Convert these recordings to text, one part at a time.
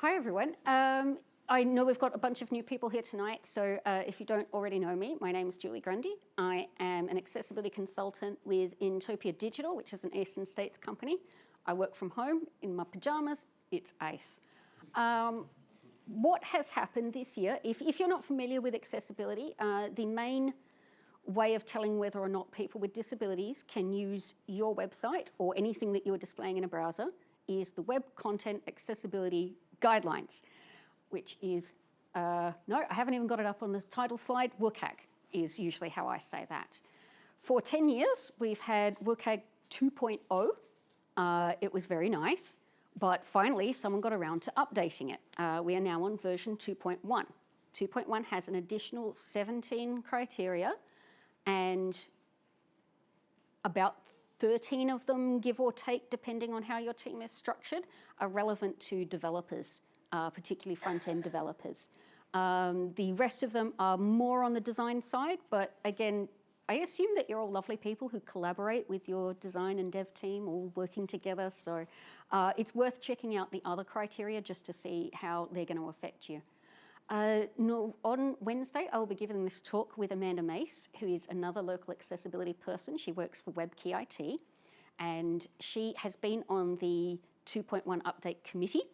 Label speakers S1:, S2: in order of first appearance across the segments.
S1: Hi, everyone. I know we've got a bunch of new people here tonight, so if you don't already know me, my name is Julie Grundy. I am an accessibility consultant with Intopia Digital, which is an Eastern States company. I work from home in my pajamas. It's ace. What has happened this year, if you're not familiar with accessibility, the main way of telling whether or not people with disabilities can use your website or anything that you're displaying in a browser is the Web Content Accessibility Guidelines, which is, no, I haven't even got it up on the title slide, WCAG is usually how I say that. For 10 years, we've had WCAG 2.0. It was very nice, but finally someone got around to updating it. We are now on version 2.1. 2.1 has an additional 17 criteria, and about 13 of them, give or take, depending on how your team is structured, are relevant to developers, particularly front-end developers. The rest of them are more on the design side, but again, I assume that you're all lovely people who collaborate with your design and dev team, all working together, so it's worth checking out the other criteria just to see how they're going to affect you. On Wednesday, I will be giving this talk with Amanda Mace, who is another local accessibility person. She works for WebKey IT, and she has been on the 2.1 update committee.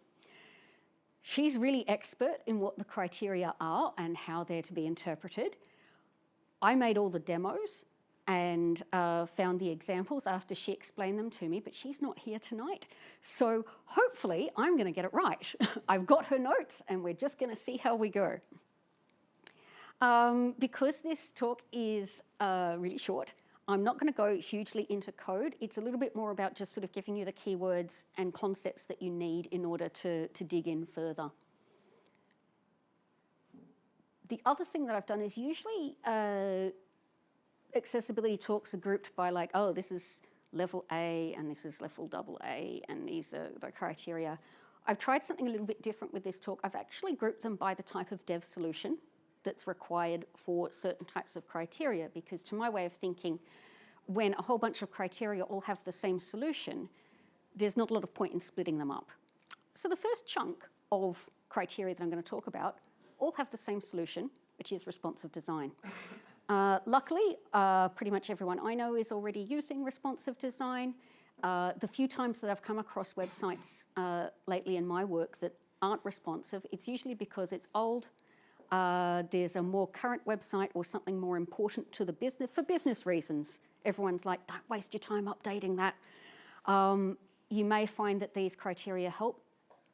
S1: She's really expert in what the criteria are and how they're to be interpreted. I made all the demos and found the examples after she explained them to me, but she's not here tonight. So hopefully I'm gonna get it right. I've got her notes and we're just gonna see how we go. Because this talk is really short, I'm not gonna go hugely into code. It's a little bit more about just sort of giving you the keywords and concepts that you need in order to dig in further. The other thing that I've done is usually accessibility talks are grouped by like, oh, this is level A and this is level AA and these are the criteria. I've tried something a little bit different with this talk. I've actually grouped them by the type of dev solution that's required for certain types of criteria, because to my way of thinking, when a whole bunch of criteria all have the same solution, there's not a lot of point in splitting them up. So the first chunk of criteria that I'm going to talk about all have the same solution, which is responsive design. Luckily, pretty much everyone I know is already using responsive design. The few times that I've come across websites lately in my work that aren't responsive, it's usually because it's old, there's a more current website or something more important to the business, for business reasons. Everyone's like, don't waste your time updating that. You may find that these criteria help.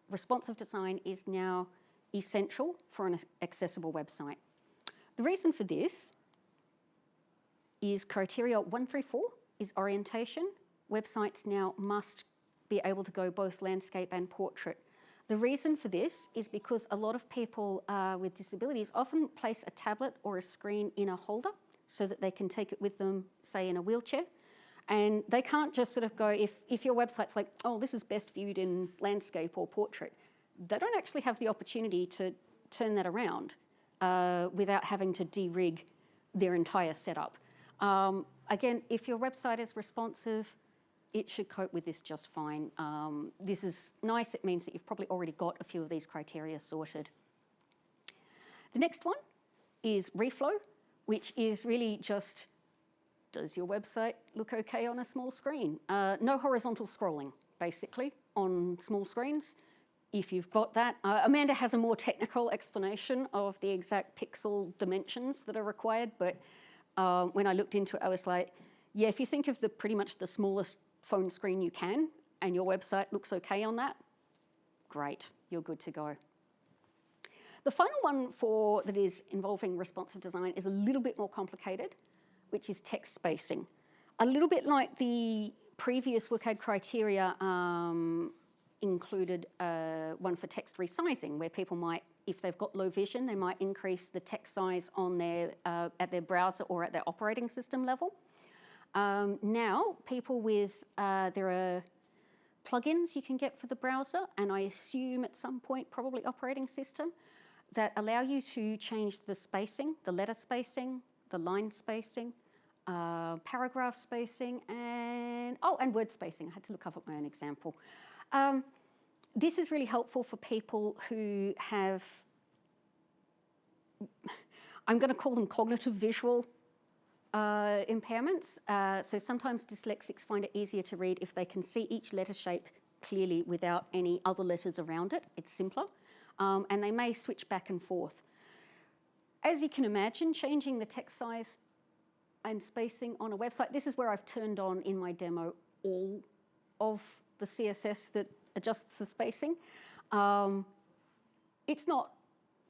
S1: Responsive design is now essential for an accessible website. The reason for this is criteria 134 is orientation. Websites now must be able to go both landscape and portrait. The reason for this is because a lot of people with disabilities often place a tablet or a screen in a holder so that they can take it with them, say in a wheelchair. And they can't just sort of go, if your website's like, oh, this is best viewed in landscape or portrait, they don't actually have the opportunity to turn that around without having to de-rig their entire setup. Again, if your website is responsive, it should cope with this just fine. This is nice. It means that you've probably already got a few of these criteria sorted. The next one is reflow, which is really just, does your website look okay on a small screen? No horizontal scrolling, basically, on small screens. If you've got that, Amanda has a more technical explanation of the exact pixel dimensions that are required, but when I looked into it, I was like, yeah, if you think of pretty much the smallest phone screen you can, and your website looks okay on that, great, you're good to go. The final one that is involving responsive design is a little bit more complicated, which is text spacing. A little bit like the previous WCAG criteria included one for text resizing, where people might, if they've got low vision, they might increase the text size on at their browser or at their operating system level. Now, people with, there are plugins you can get for the browser, and I assume at some point probably operating system, that allow you to change the spacing, the letter spacing, the line spacing, paragraph spacing, and word spacing. I had to look up my own example. This is really helpful for people who have, I'm going to call them cognitive visual impairments. So sometimes dyslexics find it easier to read if they can see each letter shape clearly without any other letters around it. It's simpler. And they may switch back and forth. As you can imagine, changing the text size and spacing on a website, this is where I've turned on in my demo all of the CSS that adjusts the spacing. It's not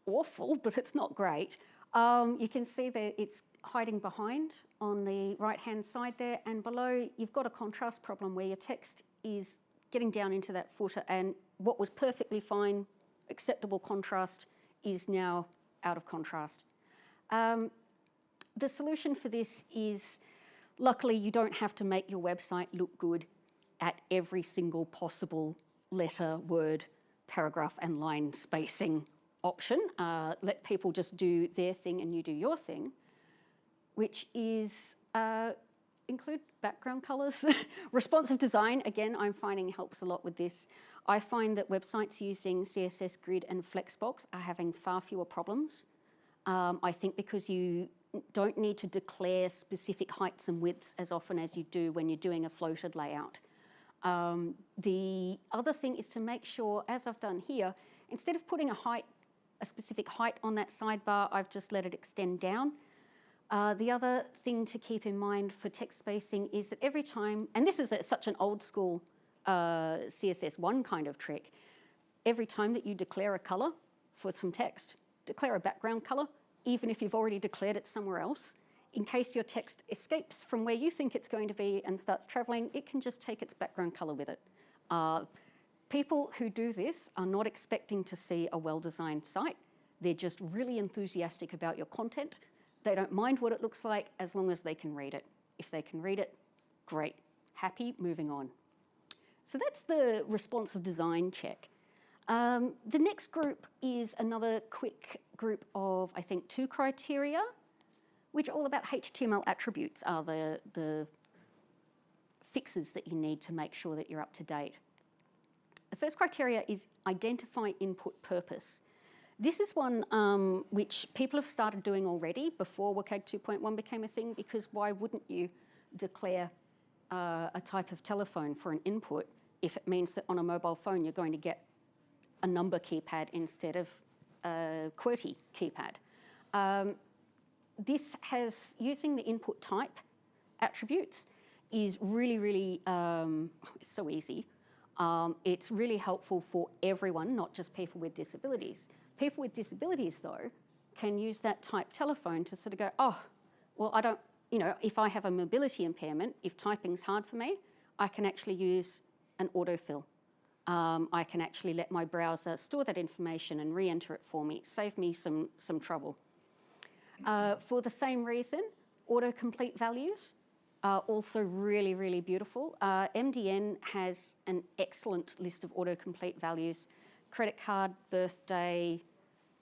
S1: awful, but it's not great. You can see that it's hiding behind on the right-hand side there, and below you've got a contrast problem where your text is getting down into that footer, and what was perfectly fine, acceptable contrast is now out of contrast. The solution for this is, luckily you don't have to make your website look good at every single possible letter, word, paragraph and line spacing option. Let people just do their thing and you do your thing, which is include background colors. Responsive design, again, I'm finding helps a lot with this. I find that websites using CSS Grid and Flexbox are having far fewer problems. I think because you don't need to declare specific heights and widths as often as you do when you're doing a floated layout. The other thing is to make sure, as I've done here, instead of putting a specific height on that sidebar, I've just let it extend down. The other thing to keep in mind for text spacing is that every time, and this is such an old school CSS1 kind of trick, every time that you declare a color for some text, declare a background color, even if you've already declared it somewhere else. In case your text escapes from where you think it's going to be and starts traveling, it can just take its background color with it. People who do this are not expecting to see a well-designed site. They're just really enthusiastic about your content. They don't mind what it looks like as long as they can read it. If they can read it, great. Happy, moving on. So that's the responsive design check. The next group is another quick group of, I think, 2 criteria, which are all about HTML attributes, are the fixes that you need to make sure that you're up to date. The first criteria is identify input purpose. This is one which people have started doing already before WCAG 2.1 became a thing, because why wouldn't you declare a type of telephone for an input if it means that on a mobile phone you're going to get a number keypad instead of a QWERTY keypad. This has, using the input type attributes is really, really, so easy. It's really helpful for everyone, not just people with disabilities. People with disabilities, though, can use that type telephone to sort of go, oh, well, I don't, if I have a mobility impairment, if typing's hard for me, I can actually use an autofill. I can actually let my browser store that information and re-enter it for me, save me some trouble. For the same reason, autocomplete values are also really, really beautiful. MDN has an excellent list of autocomplete values: credit card, birthday,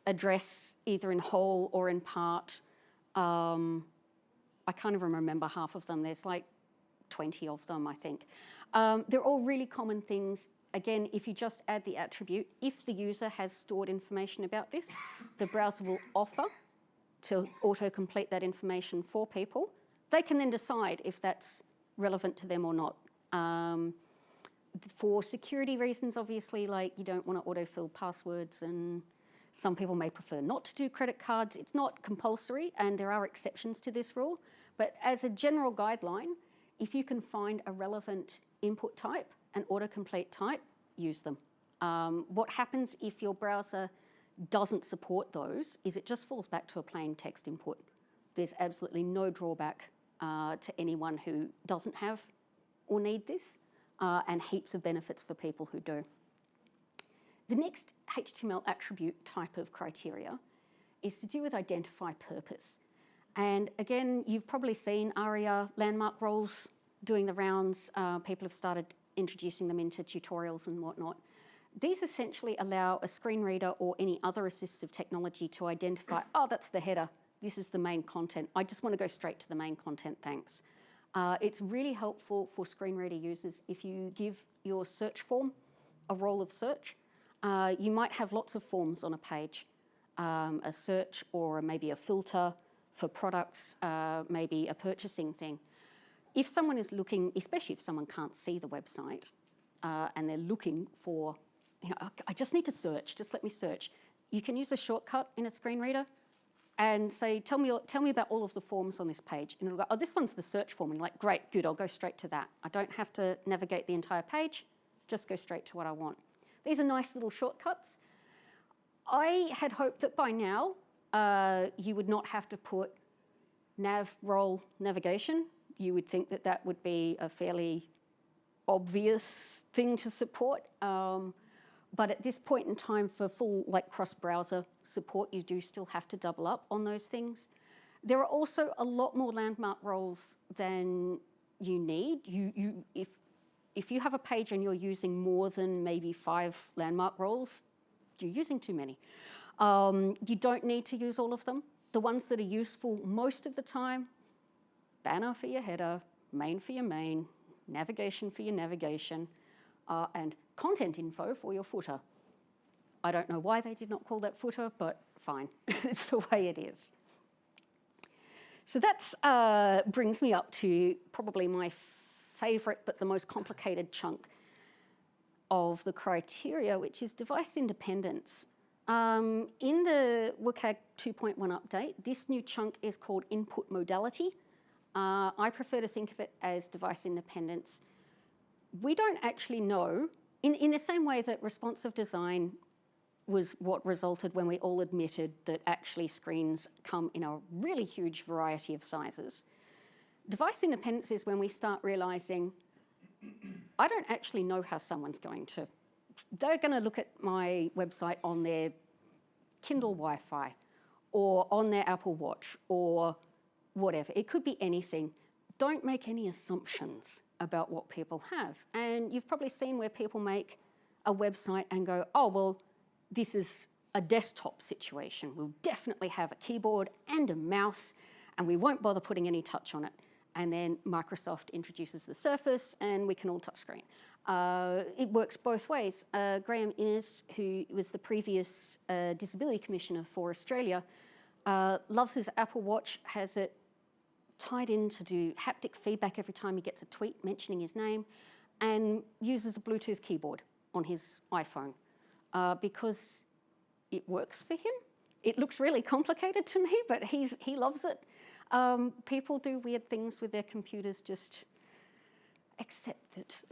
S1: address, either in whole or in part. I can't even remember half of them. There's like 20 of them, I think. They're all really common things. Again, if you just add the attribute, if the user has stored information about this, the browser will offer to autocomplete that information for people. They can then decide if that's relevant to them or not. For security reasons, obviously, like you don't want to autofill passwords, and some people may prefer not to do credit cards. It's not compulsory, and there are exceptions to this rule. But as a general guideline, if you can find a relevant input type and autocomplete type, use them. What happens if your browser doesn't support those is it just falls back to a plain text input. There's absolutely no drawback to anyone who doesn't have or need this, and heaps of benefits for people who do. The next HTML attribute type of criteria is to do with identify purpose. And again, you've probably seen ARIA landmark roles doing the rounds. People have started introducing them into tutorials and whatnot. These essentially allow a screen reader or any other assistive technology to identify, oh, that's the header, this is the main content. I just want to go straight to the main content, thanks. It's really helpful for screen reader users if you give your search form a role of search. You might have lots of forms on a page, a search or maybe a filter for products, maybe a purchasing thing. If someone is looking, especially if someone can't see the website and they're looking for, I just need to search, just let me search. You can use a shortcut in a screen reader and say, tell me about all of the forms on this page. And it'll go, oh, this one's the search form. And you're like, great, good, I'll go straight to that. I don't have to navigate the entire page, just go straight to what I want. These are nice little shortcuts. I had hoped that by now you would not have to put nav role navigation. You would think that that would be a fairly obvious thing to support. But at this point in time, for full cross-browser support, you do still have to double up on those things. There are also a lot more landmark roles than you need. If you have a page and you're using more than maybe 5 landmark roles, you're using too many. You don't need to use all of them. The ones that are useful most of the time, banner for your header, main for your main, navigation for your navigation, and content info for your footer. I don't know why they did not call that footer, but fine, it's the way it is. So that brings me up to probably my favorite but the most complicated chunk of the criteria, which is device independence. In the WCAG 2.1 update, this new chunk is called input modality. I prefer to think of it as device independence. We don't actually know, in the same way that responsive design was what resulted when we all admitted that actually screens come in a really huge variety of sizes. Device independence is when we start realizing, I don't actually know how someone's going to, they're going to look at my website on their Kindle Wi-Fi or on their Apple Watch or whatever. It could be anything. Don't make any assumptions about what people have. And you've probably seen where people make a website and go, oh, well, this is a desktop situation. We'll definitely have a keyboard and a mouse, and we won't bother putting any touch on it. And then Microsoft introduces the Surface, and we can all touch screen. It works both ways. Graham Innes, who was the previous Disability Commissioner for Australia, loves his Apple Watch, has it tied in to do haptic feedback every time he gets a tweet mentioning his name, and uses a Bluetooth keyboard on his iPhone because it works for him. It looks really complicated to me, but he loves it. People do weird things with their computers, just accept it.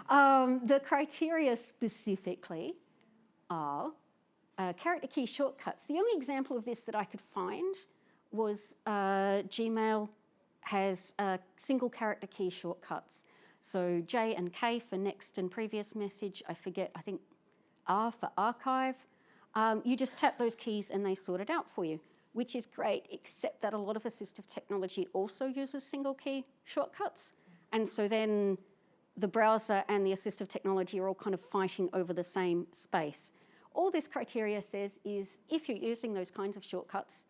S1: The criteria specifically are character key shortcuts. The only example of this that I could find was Gmail has single character key shortcuts. So J and K for next and previous message, I think R for archive. You just tap those keys and they sort it out for you, which is great, except that a lot of assistive technology also uses single key shortcuts. And so then the browser and the assistive technology are all kind of fighting over the same space. All this criteria says is if you're using those kinds of shortcuts,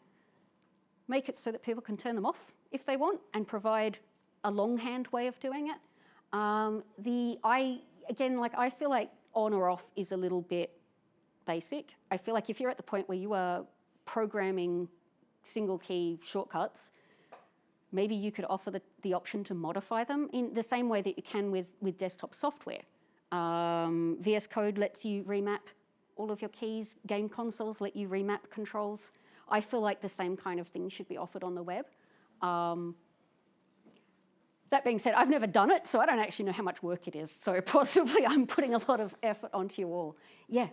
S1: make it so that people can turn them off if they want and provide a longhand way of doing it. I feel like on or off is a little bit basic. I feel like if you're at the point where you are programming single key shortcuts, maybe you could offer the option to modify them in the same way that you can with desktop software. VS Code lets you remap all of your keys. Game consoles let you remap controls. I feel like the same kind of thing should be offered on the web. That being said, I've never done it, so I don't actually know how much work it is. So possibly I'm putting a lot of effort onto you all. Yeah.
S2: A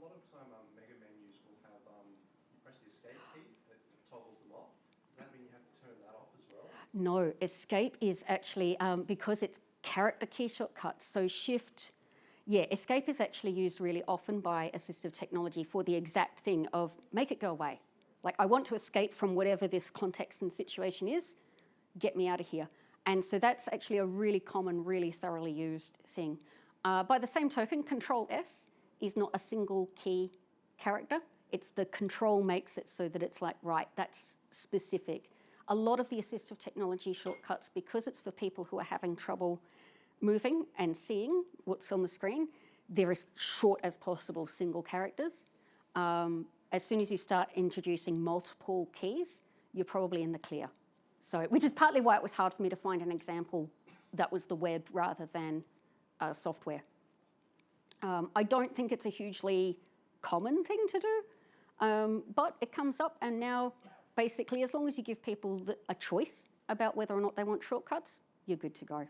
S2: lot of time, mega menus will have, you press the escape key, it toggles them off. Does that mean you have to turn that off as well?
S1: No, escape is actually, because it's character key shortcuts, so shift, escape is actually used really often by assistive technology for the exact thing of make it go away. Like I want to escape from whatever this context and situation is, get me out of here. And so that's actually a really common, really thoroughly used thing. By the same token, Control S is not a single key character. It's the control makes it so that it's like, right, that's specific. A lot of the assistive technology shortcuts, because it's for people who are having trouble moving and seeing what's on the screen, they're as short as possible single characters. As soon as you start introducing multiple keys, you're probably in the clear. So, which is partly why it was hard for me to find an example that was the web rather than software. I don't think it's a hugely common thing to do, but it comes up, and now basically as long as you give people a choice about whether or not they want shortcuts, you're good to go.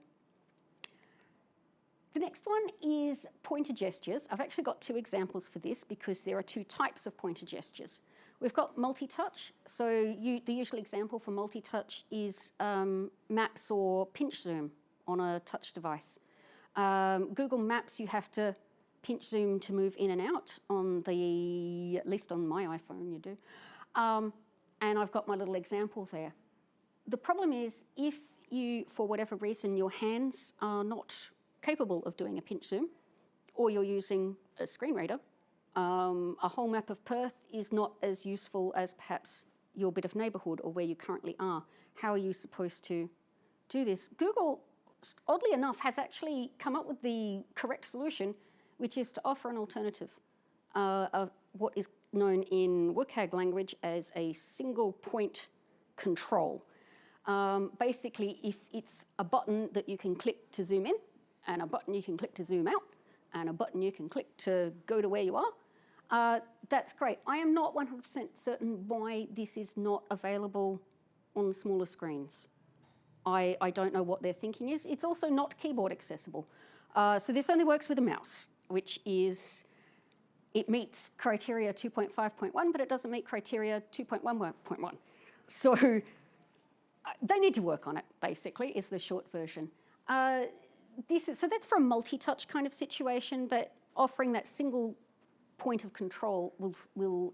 S1: The next one is pointer gestures. I've actually got two examples for this because there are two types of pointer gestures. We've got multi-touch. So the usual example for multi-touch is maps or pinch zoom on a touch device. Google Maps, you have to pinch zoom to move in and out on at least on my iPhone you do. And I've got my little example there. The problem is if you, for whatever reason, your hands are not capable of doing a pinch zoom, or you're using a screen reader, a whole map of Perth is not as useful as perhaps your bit of neighbourhood or where you currently are. How are you supposed to do this? Google, oddly enough, has actually come up with the correct solution, which is to offer an alternative of what is known in WCAG language as a single point control. Basically, if it's a button that you can click to zoom in, and a button you can click to zoom out, and a button you can click to go to where you are, that's great. I am not 100% certain why this is not available on smaller screens. I don't know what their thinking is. It's also not keyboard accessible. So this only works with a mouse, which is, it meets criteria 2.5.1, but it doesn't meet criteria 2.1.1. So they need to work on it, basically, is the short version. So that's for a multi-touch kind of situation, but offering that single point of control will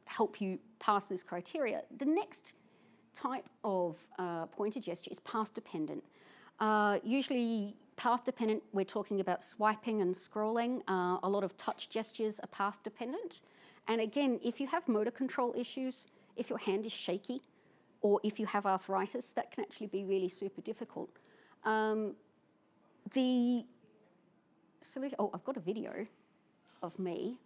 S1: help you pass this criteria. The next type of pointer gesture is path dependent. Usually path dependent, we're talking about swiping and scrolling. A lot of touch gestures are path dependent. And again, if you have motor control issues, if your hand is shaky, or if you have arthritis, that can actually be really super difficult. The solution, I've got a video of me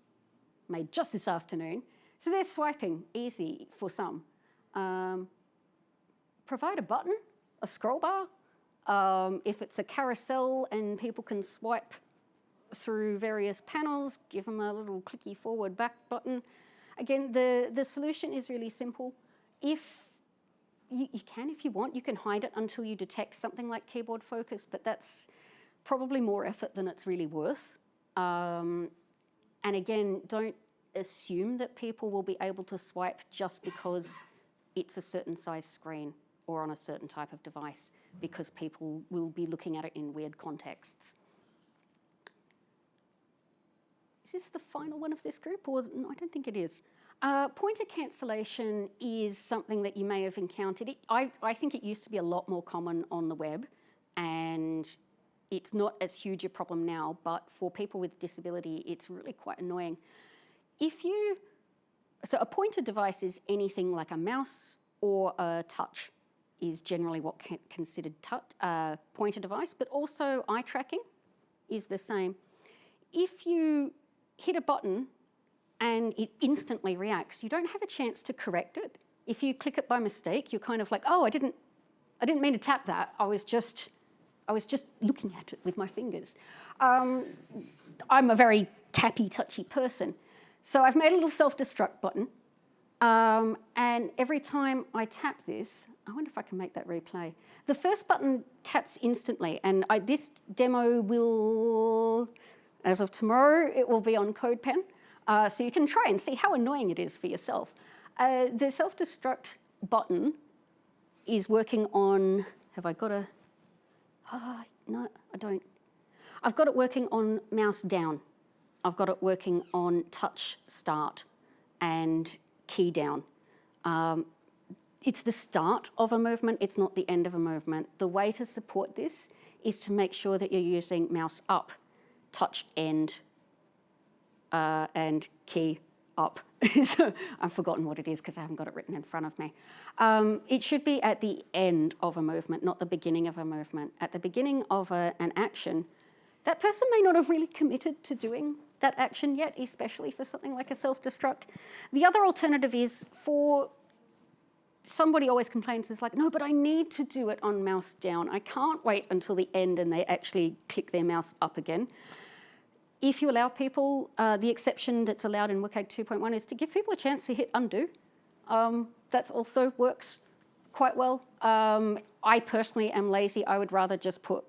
S1: made just this afternoon. So there's swiping, easy for some. Provide a button, a scroll bar. If it's a carousel and people can swipe through various panels, give them a little clicky forward back button. Again, the solution is really simple. If you can, if you want, you can hide it until you detect something like keyboard focus, but that's probably more effort than it's really worth. And again, don't assume that people will be able to swipe just because it's a certain size screen or on a certain type of device, because people will be looking at it in weird contexts. Is this the final one of this group? Or no, I don't think it is. Pointer cancellation is something that you may have encountered. I think it used to be a lot more common on the web, and it's not as huge a problem now, but for people with disability, it's really quite annoying. So a pointer device is anything like a mouse or a touch is generally what considered pointer device, but also eye tracking is the same. If you hit a button and it instantly reacts, you don't have a chance to correct it. If you click it by mistake, you're kind of like, oh, I didn't mean to tap that. I was just looking at it with my fingers. I'm a very tappy, touchy person. So I've made a little self-destruct button. And every time I tap this, I wonder if I can make that replay. The first button taps instantly, and this demo will, as of tomorrow, it will be on CodePen. So you can try and see how annoying it is for yourself. The self-destruct button is working on, have I got a, no, I don't. I've got it working on mouse down. I've got it working on touch start and key down. It's the start of a movement, it's not the end of a movement. The way to support this is to make sure that you're using mouse up, touch end, and key up. I've forgotten what it is because I haven't got it written in front of me. It should be at the end of a movement, not the beginning of a movement. At the beginning of an action, that person may not have really committed to doing that action yet, especially for something like a self-destruct. The other alternative is for somebody always complains, it's like, no, but I need to do it on mouse down. I can't wait until the end and they actually click their mouse up again. If you allow people, the exception that's allowed in WCAG 2.1 is to give people a chance to hit undo. That also works quite well. I personally am lazy. I would rather just put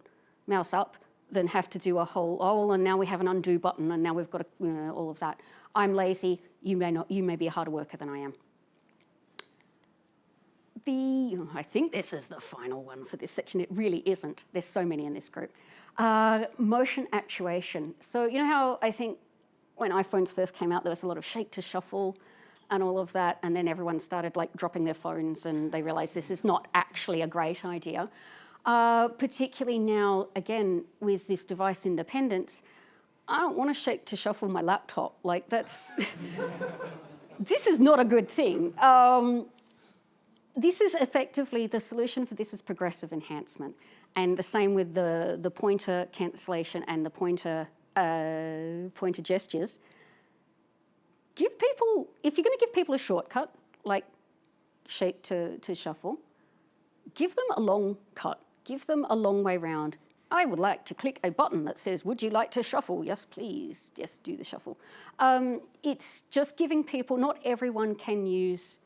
S1: mouse up than have to do a whole, oh, and now we have an undo button and now we've got all of that. I'm lazy. You may not. You may be a harder worker than I am. I think this is the final one for this section. It really isn't. There's so many in this group. Motion actuation. So you know how I think when iPhones first came out, there was a lot of shake to shuffle and all of that, and then everyone started like dropping their phones and they realized this is not actually a great idea. Particularly now, again, with this device independence, I don't want to shake to shuffle my laptop. Like that's, this is not a good thing. This is effectively, the solution for this is progressive enhancement. And the same with the pointer cancellation and the pointer gestures. Give people, if you're going to give people a shortcut, like shake to shuffle, give them a long cut. Give them a long way round. I would like to click a button that says, would you like to shuffle? Yes, please. Yes, do the shuffle. It's just giving people, not everyone can use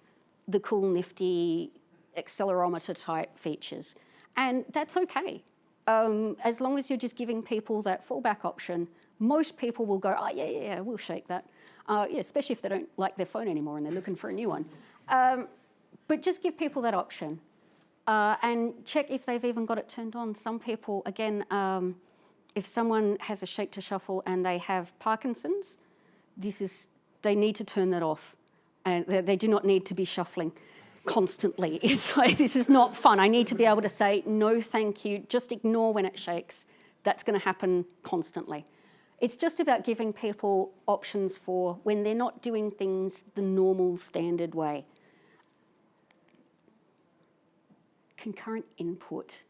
S1: the cool, nifty accelerometer type features. And that's okay. As long as you're just giving people that fallback option, most people will go, oh, yeah, we'll shake that. Yeah, especially if they don't like their phone anymore and they're looking for a new one. But just give people that option. And check if they've even got it turned on. Some people, again, if someone has a shake to shuffle and they have Parkinson's, they need to turn that off. And they do not need to be shuffling constantly. It's like, this is not fun. I need to be able to say, no, thank you. Just ignore when it shakes. That's going to happen constantly. It's just about giving people options for when they're not doing things the normal, standard way. Concurrent input.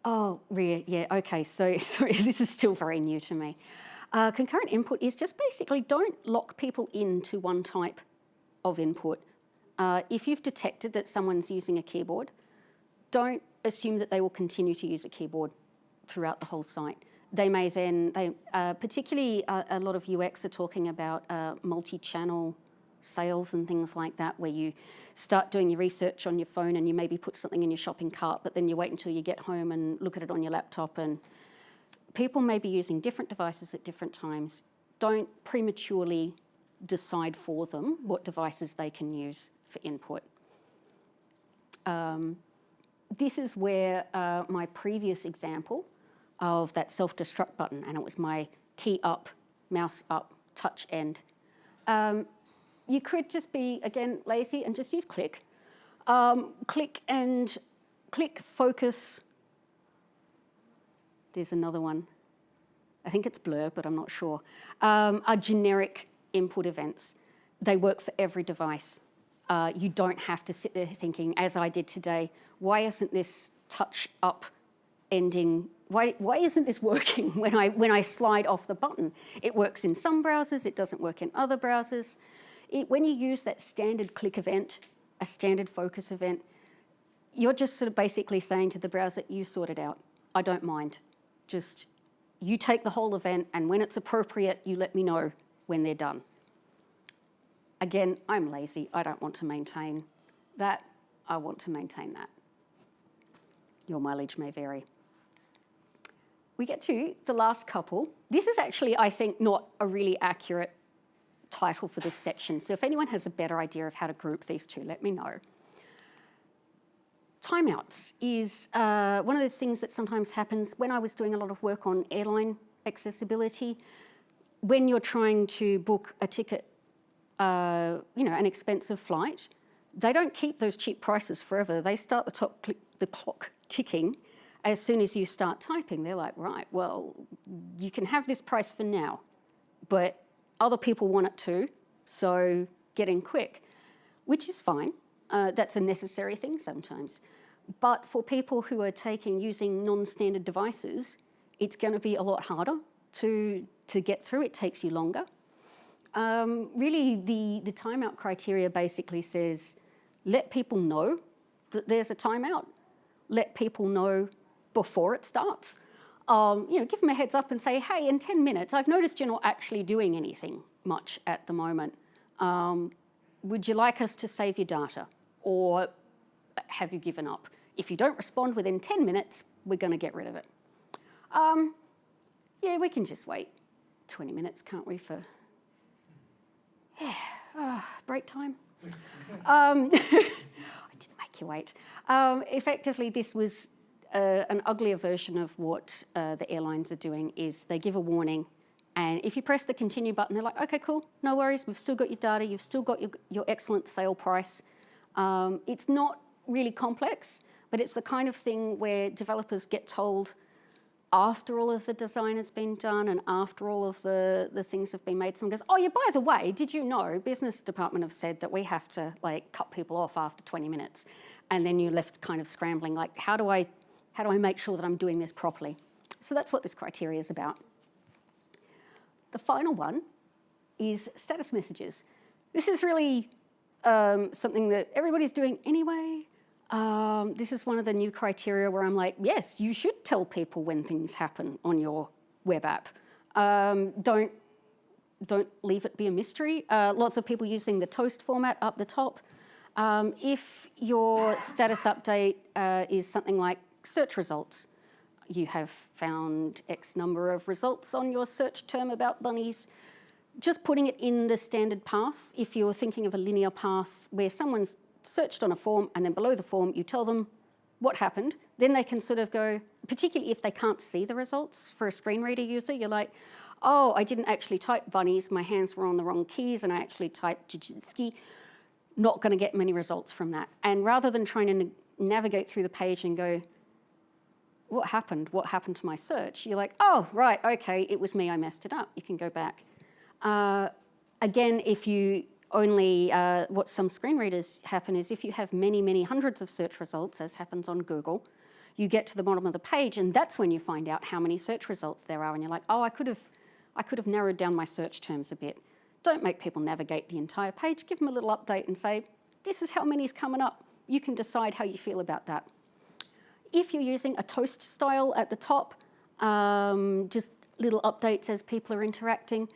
S1: Oh, yeah, okay. So, sorry, this is still very new to me. Concurrent input is just basically don't lock people into one type of input. If you've detected that someone's using a keyboard, don't assume that they will continue to use a keyboard throughout the whole site. They may then, particularly a lot of UX are talking about multi-channel sales and things like that, where you start doing your research on your phone and you maybe put something in your shopping cart, but then you wait until you get home and look at it on your laptop. And people may be using different devices at different times. Don't prematurely decide for them what devices they can use for input. This is where my previous example of that self-destruct button, and it was my key up, mouse up, touch end. You could just be, again, lazy and just use click. Click, focus. There's another one. I think it's blur, but I'm not sure. Are generic input events. They work for every device. You don't have to sit there thinking, as I did today, why isn't this touch up ending? Why isn't this working when I slide off the button? It works in some browsers, it doesn't work in other browsers. When you use that standard click event, a standard focus event, you're just sort of basically saying to the browser, you sort it out. I don't mind. Just you take the whole event, and when it's appropriate, you let me know when they're done. Again, I'm lazy. I don't want to maintain that. I want to maintain that. Your mileage may vary. We get to the last couple. This is actually, I think, not a really accurate title for this section. So if anyone has a better idea of how to group these two, let me know. Timeouts is one of those things that sometimes happens when I was doing a lot of work on airline accessibility. When you're trying to book a ticket, an expensive flight, they don't keep those cheap prices forever. They start the clock ticking as soon as you start typing. They're like, right, well, you can have this price for now, but other people want it too, So get in quick, which is fine. That's a necessary thing sometimes. But for people who are using non-standard devices, it's going to be a lot harder to get through. It takes you longer. Really, the timeout criteria basically says, let people know that there's a timeout. Let people know before it starts. Give them a heads up and say, hey, in 10 minutes, I've noticed you're not actually doing anything much at the moment. Would you like us to save your data? Or have you given up? If you don't respond within 10 minutes, we're going to get rid of it. Yeah, we can just wait 20 minutes, can't we, for break time? I didn't make you wait. Effectively, this was an uglier version of what the airlines are doing, is they give a warning, and if you press the continue button, they're like, okay, cool, no worries, we've still got your data, you've still got your excellent sale price. It's not really complex, but it's the kind of thing where developers get told after all of the design has been done and after all of the things have been made. Someone goes, oh yeah, by the way, did you know business department have said that we have to cut people off after 20 minutes? And then you're left kind of scrambling, like, how do I make sure that I'm doing this properly? So that's what this criteria is about. The final one is status messages. This is really something that everybody's doing anyway. This is one of the new criteria where I'm like, yes, you should tell people when things happen on your web app. Don't leave it be a mystery. Lots of people using the toast format up the top. If your status update is something like search results, you have found X number of results on your search term about bunnies, just putting it in the standard path. If you're thinking of a linear path where someone's searched on a form and then below the form you tell them what happened, then they can sort of go, particularly if they can't see the results for a screen reader user, you're like, oh, I didn't actually type bunnies, my hands were on the wrong keys and I actually typed Jujitski. Not going to get many results from that. And rather than trying to navigate through the page and go, what happened? What happened to my search? You're like, oh, right, okay, it was me, I messed it up. You can go back. Again, if you only, what some screen readers happen is if you have many, many hundreds of search results, as happens on Google, you get to the bottom of the page and that's when you find out how many search results there are and you're like, oh, I could have narrowed down my search terms a bit. Don't make people navigate the entire page. Give them a little update and say, this is how many's coming up. You can decide how you feel about that. If you're using a toast style at the top, just little updates as people are interacting,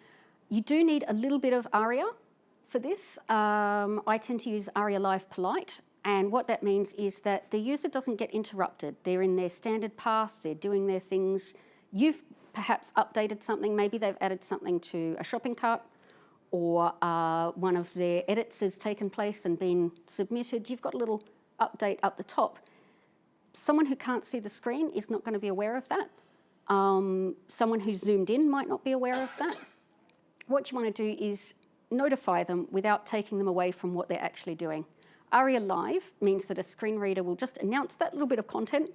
S1: you do need a little bit of ARIA for this. I tend to use ARIA Live Polite, and what that means is that the user doesn't get interrupted. They're in their standard path, they're doing their things. You've perhaps updated something, maybe they've added something to a shopping cart, or one of their edits has taken place and been submitted. You've got a little update up the top. Someone who can't see the screen is not going to be aware of that. Someone who's zoomed in might not be aware of that. What you want to do is notify them without taking them away from what they're actually doing. ARIA Live means that a screen reader will just announce that little bit of content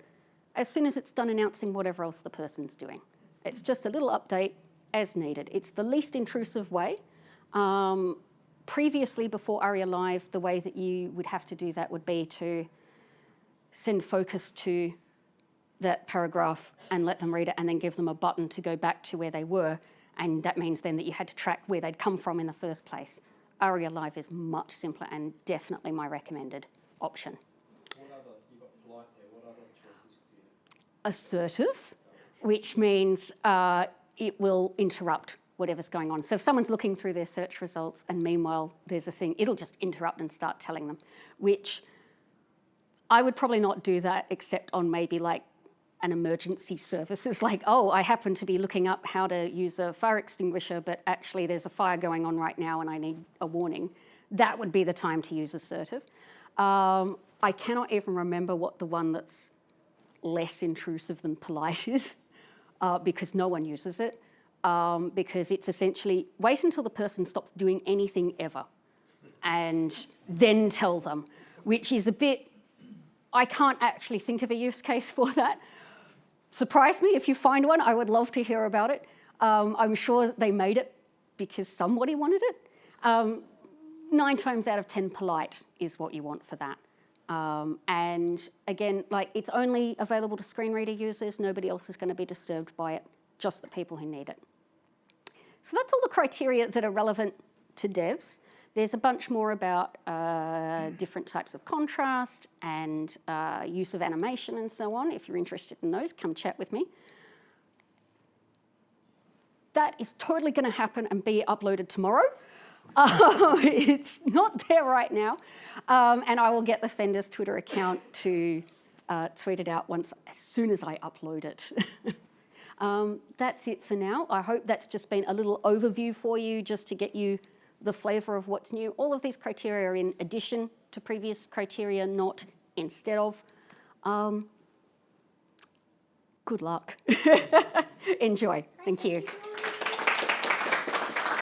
S1: as soon as it's done announcing whatever else the person's doing. It's just a little update as needed. It's the least intrusive way. Previously, before ARIA Live, the way that you would have to do that would be to send focus to that paragraph and let them read it and then give them a button to go back to where they were. And that means then that you had to track where they'd come from in the first place. ARIA Live is much simpler and definitely my recommended option.
S2: What other, you've got polite there, what other choices do you have?
S1: Assertive, which means it will interrupt whatever's going on. So if someone's looking through their search results and meanwhile there's a thing, it'll just interrupt and start telling them, which I would probably not do that except on maybe like an emergency services, like, oh, I happen to be looking up how to use a fire extinguisher, but actually there's a fire going on right now and I need a warning. That would be the time to use assertive. I cannot even remember what the one that's less intrusive than polite is, because no one uses it. Because it's essentially wait until the person stops doing anything ever and then tell them, which is a bit, I can't actually think of a use case for that. Surprise me if you find one, I would love to hear about it. I'm sure they made it because somebody wanted it. 9 times out of 10 polite is what you want for that. And again, like it's only available to screen reader users. Nobody else is going to be disturbed by it, just the people who need it. So that's all the criteria that are relevant to devs. There's a bunch more about different types of contrast and use of animation and so on. If you're interested in those, come chat with me. That is totally going to happen and be uploaded tomorrow. It's not there right now. And I will get the Fenders Twitter account to tweet it out as soon as I upload it. That's it for now. I hope that's just been a little overview for you, just to get you the flavour of what's new. All of these criteria are in addition to previous criteria, not instead of. Good luck. Enjoy. Thank you.